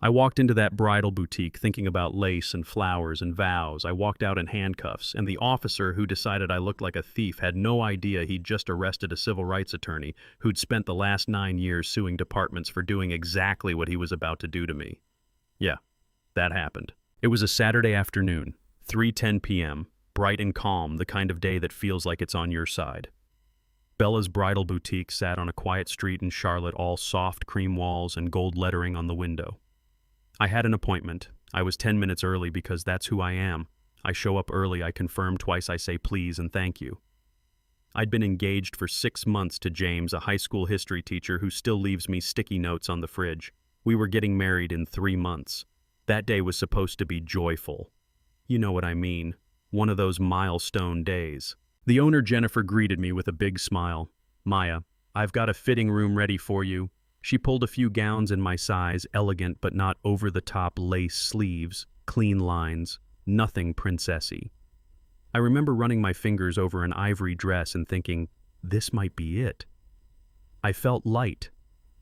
I walked into that bridal boutique thinking about lace and flowers and vows. I walked out in handcuffs, and the officer who decided I looked like a thief had no idea he'd just arrested a civil rights attorney who'd spent the last 9 years suing departments for doing exactly what he was about to do to me. Yeah, that happened. It was a Saturday afternoon, 3:10 p.m., bright and calm, the kind of day that feels like it's on your side. Bella's Bridal Boutique sat on a quiet street in Charlotte, all soft cream walls and gold lettering on the window. I had an appointment. I was 10 minutes early because that's who I am. I show up early, I confirm twice, I say please and thank you. I'd been engaged for 6 months to James, a high school history teacher who still leaves me sticky notes on the fridge. We were getting married in 3 months. That day was supposed to be joyful. You know what I mean. One of those milestone days. The owner, Jennifer, greeted me with a big smile. "Maya, I've got a fitting room ready for you." She pulled a few gowns in my size, elegant but not over-the-top lace sleeves, clean lines, nothing princessy. I remember running my fingers over an ivory dress and thinking, this might be it. I felt light,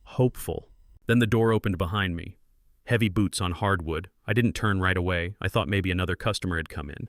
hopeful. Then the door opened behind me. Heavy boots on hardwood. I didn't turn right away. I thought maybe another customer had come in.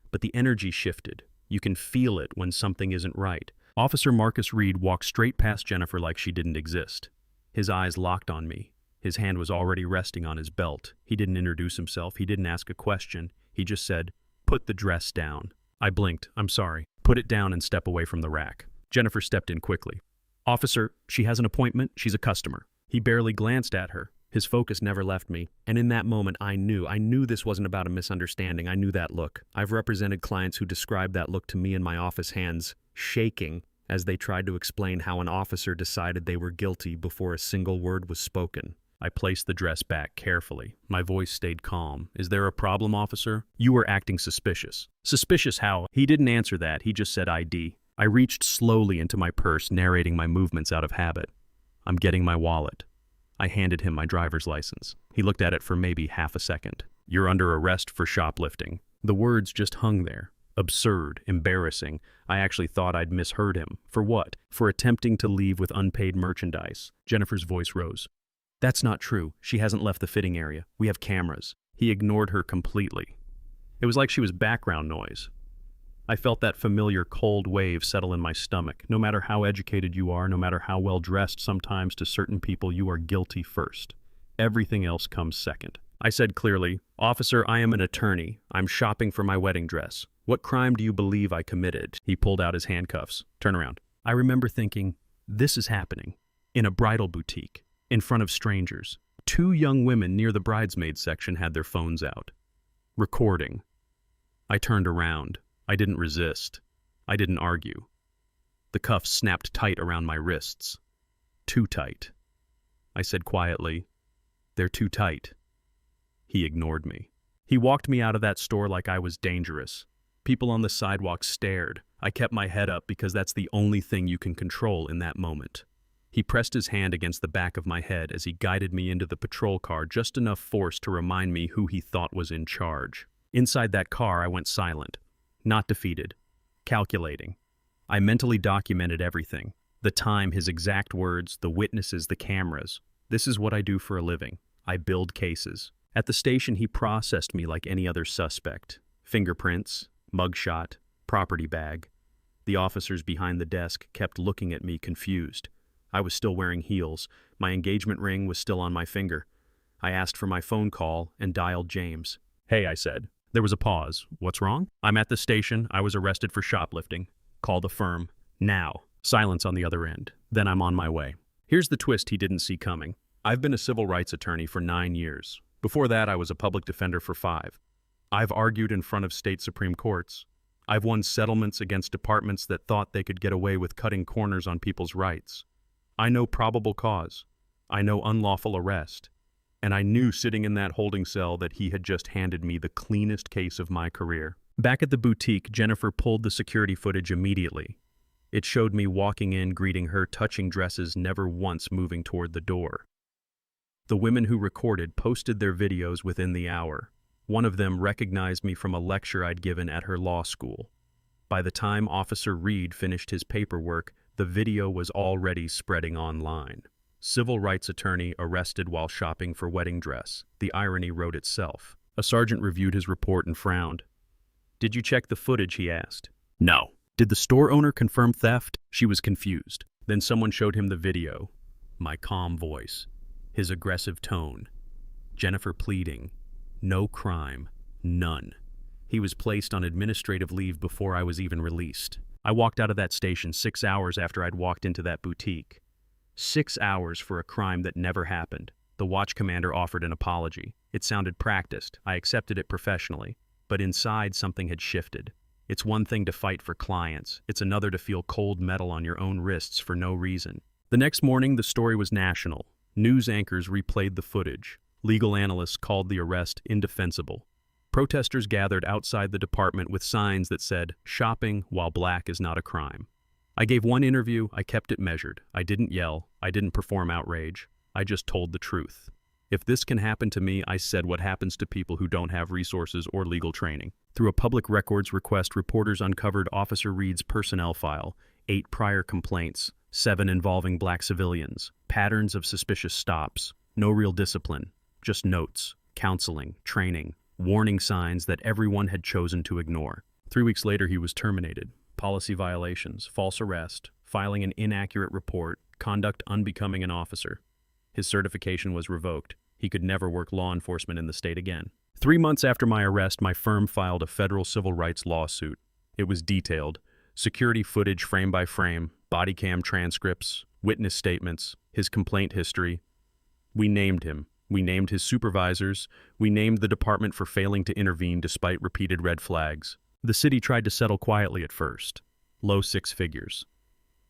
But the energy shifted. You can feel it when something isn't right. Officer Marcus Reed walked straight past Jennifer like she didn't exist. His eyes locked on me. His hand was already resting on his belt. He didn't introduce himself. He didn't ask a question. He just said, "Put the dress down." I blinked. "I'm sorry." "Put it down and step away from the rack." Jennifer stepped in quickly. "Officer, she has an appointment. She's a customer." He barely glanced at her. His focus never left me. And in that moment, I knew this wasn't about a misunderstanding. I knew that look. I've represented clients who described that look to me in my office, hands shaking as they tried to explain how an officer decided they were guilty before a single word was spoken. I placed the dress back carefully. My voice stayed calm. "Is there a problem, officer? You were acting suspicious." "Suspicious how?" He didn't answer that. He just said ID. I reached slowly into my purse, narrating my movements out of habit. "I'm getting my wallet." I handed him my driver's license. He looked at it for maybe half a second. "You're under arrest for shoplifting." The words just hung there. Absurd, embarrassing. I actually thought I'd misheard him. For what? For attempting to leave with unpaid merchandise. Jennifer's voice rose. "That's not true. She hasn't left the fitting area. We have cameras." He ignored her completely. It was like she was background noise. I felt that familiar cold wave settle in my stomach. No matter how educated you are, no matter how well dressed, sometimes to certain people you are guilty first. Everything else comes second. I said clearly, "Officer, I am an attorney. I'm shopping for my wedding dress. What crime do you believe I committed?" He pulled out his handcuffs. "Turn around." I remember thinking, this is happening. In a bridal boutique. In front of strangers. 2 young women near the bridesmaid section had their phones out. Recording. I turned around. I didn't resist. I didn't argue. The cuffs snapped tight around my wrists. Too tight. I said quietly, "They're too tight." He ignored me. He walked me out of that store like I was dangerous. People on the sidewalk stared. I kept my head up because that's the only thing you can control in that moment. He pressed his hand against the back of my head as he guided me into the patrol car, just enough force to remind me who he thought was in charge. Inside that car, I went silent. Not defeated. Calculating. I mentally documented everything. The time, his exact words, the witnesses, the cameras. This is what I do for a living. I build cases. At the station, he processed me like any other suspect. Fingerprints, mugshot, property bag. The officers behind the desk kept looking at me confused. I was still wearing heels. My engagement ring was still on my finger. I asked for my phone call and dialed James. "Hey," I said. There was a pause. "What's wrong?" "I'm at the station. I was arrested for shoplifting." "Call the firm. Now." Silence on the other end. "Then I'm on my way." Here's the twist he didn't see coming. I've been a civil rights attorney for 9 years. Before that, I was a public defender for 5. I've argued in front of state Supreme Courts. I've won settlements against departments that thought they could get away with cutting corners on people's rights. I know probable cause. I know unlawful arrest. And I knew sitting in that holding cell that he had just handed me the cleanest case of my career. Back at the boutique, Jennifer pulled the security footage immediately. It showed me walking in, greeting her, touching dresses, never once moving toward the door. The women who recorded posted their videos within the hour. One of them recognized me from a lecture I'd given at her law school. By the time Officer Reed finished his paperwork, the video was already spreading online. Civil rights attorney arrested while shopping for wedding dress. The irony wrote itself. A sergeant reviewed his report and frowned. "Did you check the footage?" he asked. "No." "Did the store owner confirm theft?" She was confused. Then someone showed him the video. My calm voice. His aggressive tone. Jennifer pleading. No crime. None. He was placed on administrative leave before I was even released. I walked out of that station 6 hours after I'd walked into that boutique. 6 hours for a crime that never happened. The watch commander offered an apology. It sounded practiced. I accepted it professionally. But inside, something had shifted. It's one thing to fight for clients. It's another to feel cold metal on your own wrists for no reason. The next morning, the story was national. News anchors replayed the footage. Legal analysts called the arrest indefensible. Protesters gathered outside the department with signs that said, "Shopping while black is not a crime." I gave one interview. I kept it measured. I didn't yell. I didn't perform outrage. I just told the truth. If this can happen to me, I said what happens to people who don't have resources or legal training. Through a public records request, reporters uncovered Officer Reed's personnel file, 8 prior complaints, 7 involving black civilians, patterns of suspicious stops, no real discipline, just notes, counseling, training, warning signs that everyone had chosen to ignore. 3 weeks later, he was terminated. Policy violations, false arrest, filing an inaccurate report, conduct unbecoming an officer. His certification was revoked. He could never work law enforcement in the state again. 3 months after my arrest, my firm filed a federal civil rights lawsuit. It was detailed. Security footage frame by frame, body cam transcripts, witness statements, his complaint history. We named him. We named his supervisors. We named the department for failing to intervene despite repeated red flags. The city tried to settle quietly at first. Low 6 figures.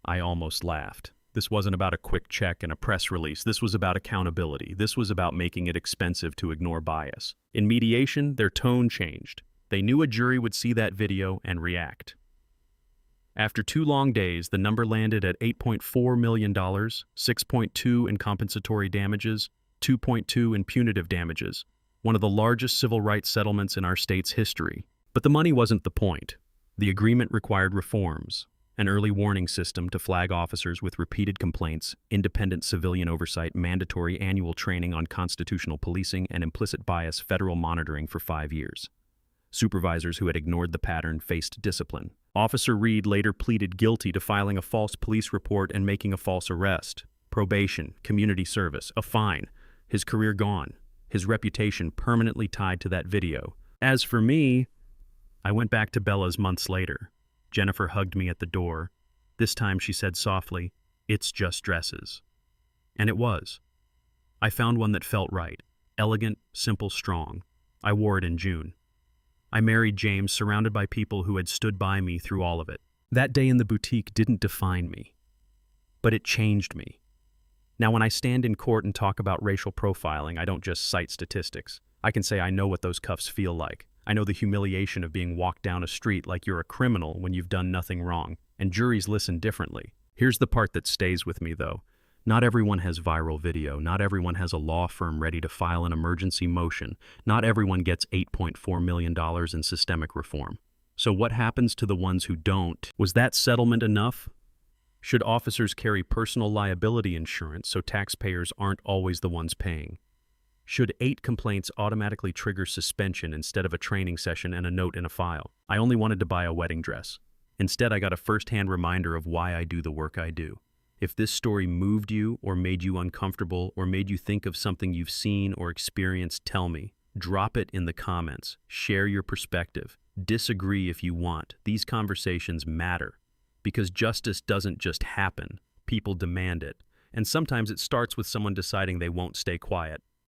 I almost laughed. This wasn't about a quick check and a press release. This was about accountability. This was about making it expensive to ignore bias. In mediation, their tone changed. They knew a jury would see that video and react. After 2 long days, the number landed at $8.4 million, $6.2 in compensatory damages, $2.2 in punitive damages, one of the largest civil rights settlements in our state's history. But the money wasn't the point. The agreement required reforms, an early warning system to flag officers with repeated complaints, independent civilian oversight, mandatory annual training on constitutional policing, and implicit bias federal monitoring for 5 years. Supervisors who had ignored the pattern faced discipline. Officer Reed later pleaded guilty to filing a false police report and making a false arrest. Probation, community service, a fine. His career gone. His reputation permanently tied to that video. As for me, I went back to Bella's months later. Jennifer hugged me at the door. This time she said softly, "It's just dresses." And it was. I found one that felt right. Elegant, simple, strong. I wore it in June. I married James, surrounded by people who had stood by me through all of it. That day in the boutique didn't define me, but it changed me. Now, when I stand in court and talk about racial profiling, I don't just cite statistics. I can say I know what those cuffs feel like. I know the humiliation of being walked down a street like you're a criminal when you've done nothing wrong, and juries listen differently. Here's the part that stays with me, though. Not everyone has viral video. Not everyone has a law firm ready to file an emergency motion. Not everyone gets $8.4 million in systemic reform. So what happens to the ones who don't? Was that settlement enough? Should officers carry personal liability insurance so taxpayers aren't always the ones paying? Should 8 complaints automatically trigger suspension instead of a training session and a note in a file? I only wanted to buy a wedding dress. Instead, I got a first-hand reminder of why I do the work I do. If this story moved you or made you uncomfortable or made you think of something you've seen or experienced, tell me. Drop it in the comments. Share your perspective. Disagree if you want. These conversations matter because justice doesn't just happen. People demand it. And sometimes it starts with someone deciding they won't stay quiet.